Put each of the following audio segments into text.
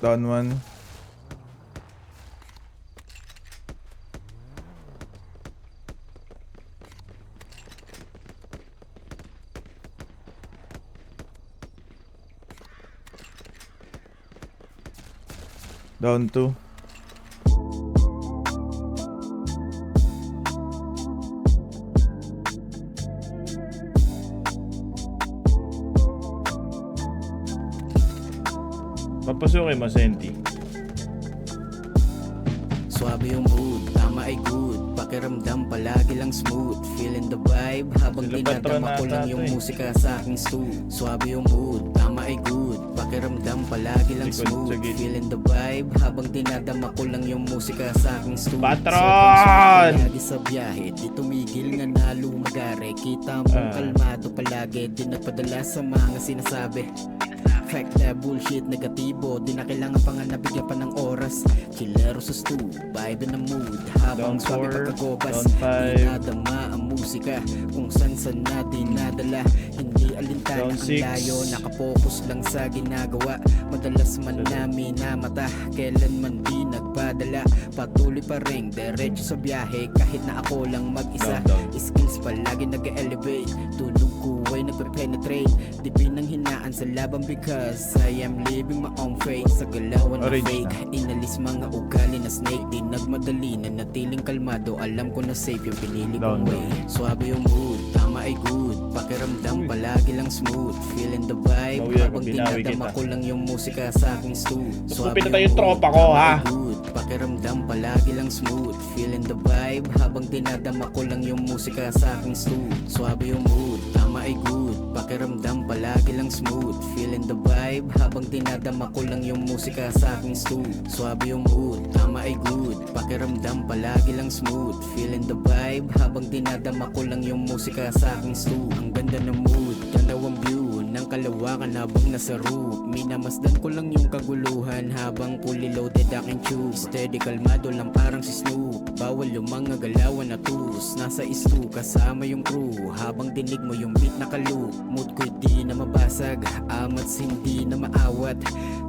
Down one. Down two. Papasukin mo, Senti. Swabe yung mood, tama ay good. Pakiramdam palagi lang smooth. Feeling the vibe habang Sila patron dinadama ko ata lang to yung eh. musika sa aking stew. Swabe yung mood, tama ay good. Pakiramdam palagi lang Likod sa smooth. gilid. Feeling the vibe habang dinadama ko lang yung musika sa aking stew. Patron! Sobrang swerte lagi sa biyahe, di tumigil nga na lumagare. Kita mong kalmado palagi, di nagpadala sa mga sinasabi. Fact na bullshit, negatibo. Di na kailangan pa nga nabigyan pa ng oras. Chillero sa stew, vibe ng mood. Down Habang swabe four, pagkagobas, down five. dinadama ang musika. Kung san na dinadala, hindi alintana Down ang six. layo. Nakapokus lang sa ginagawa. Madalas man namin na mata, kailan man di nagpadala. Patuloy pa rin, diretso sa biyahe. Kahit na ako lang mag-isa, Down. skills palagi nag-elevate. Tulog ko ay nagpe-penetrate. Di pinanghinaan sa laban because I am living my own fate. Sa galawan na Orange fake, inalis mga ugali na snake. Di nagmadali na natiling kalmado. Alam ko na safe yung pinili Down, kong way. Swabe yung mood, tama ay good. Pakiramdam palagi lang smooth. Feeling the vibe Bawi ako, habang binawi dinadama kita. ko lang yung musika sa aking stew. Kupit na tayo yung tropa ko, tama ha? ay good. Pakiramdam palagi lang smooth. Feeling the vibe habang dinadama ko lang yung musika sa aking stew. Swabe yung mood, tama ay good. Pakiramdam palagi lang smooth. Feeling the vibe habang dinadama ko lang yung musika sa aking stew. Swabe yung mood, tama ay good. Pakiramdam palagi lang smooth. Feeling the vibe habang dinadama ko lang yung musika sa aking stew. Ang ganda ng mood, tanaw ang view ng kalawakan habang nasa roof. Minamasdan ko lang yung kaguluhan habang fully loaded aking tube. Steady kalmado lang parang si Snoop. Bawal yung mga galawan na tus. Nasa istu kasama yung crew. Habang dinig mo yung beat na kalu. Mood ko di na mabasag, amats hindi na maawat.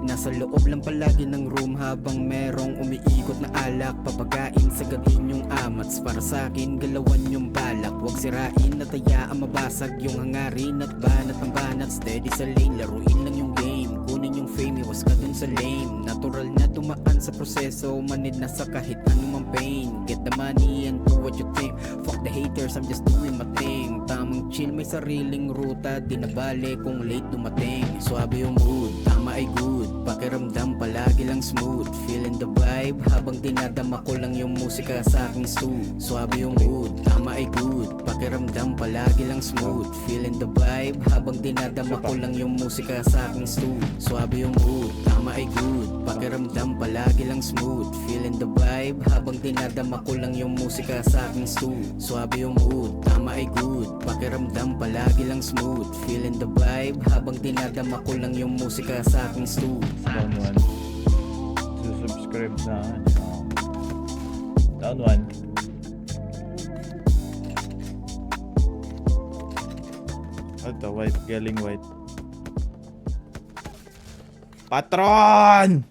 Nasa loob lang palagi ng room habang merong umiikot na alak. Papagain sa gadin yung amats. Para sa akin galawan yung balak. Huwag sirain at hayaan mabasag yung hangarin at banat ng banat. Steady sa lane, laruin lang yung game. Kunin yung fame, iwas ka dun sa lame. Natural na dumaan sa proseso, manid na sa kahit anumang pain. Get the money and do what you think. Fuck the haters, I'm just doing my thing. Tamang chill, may sariling ruta. Di na bale kung late dumating. Swabe yung mood, tama ay good. Pakiramdam palagi lang smooth. Feeling the vibe habang dinadama ko lang yung musika sa aking stew. Swabe yung mood, tama ay good. Pakiramdam palagi lang smooth. Feeling the vibe habang dinadama ko lang yung musika sa aking stew. Swabe yung mood, tama ay good. Pakiramdam palagi lang smooth. Feeling the vibe habang dinadama ko lang yung musika sa aking stew. Swabe yung mood, tama ay good. Pakiramdam palagi lang smooth. Feeling the vibe habang dinadama ko lang yung musika sa aking stew. Down one. Subscribe na. Down one. Ito, white. Galing white. Patron!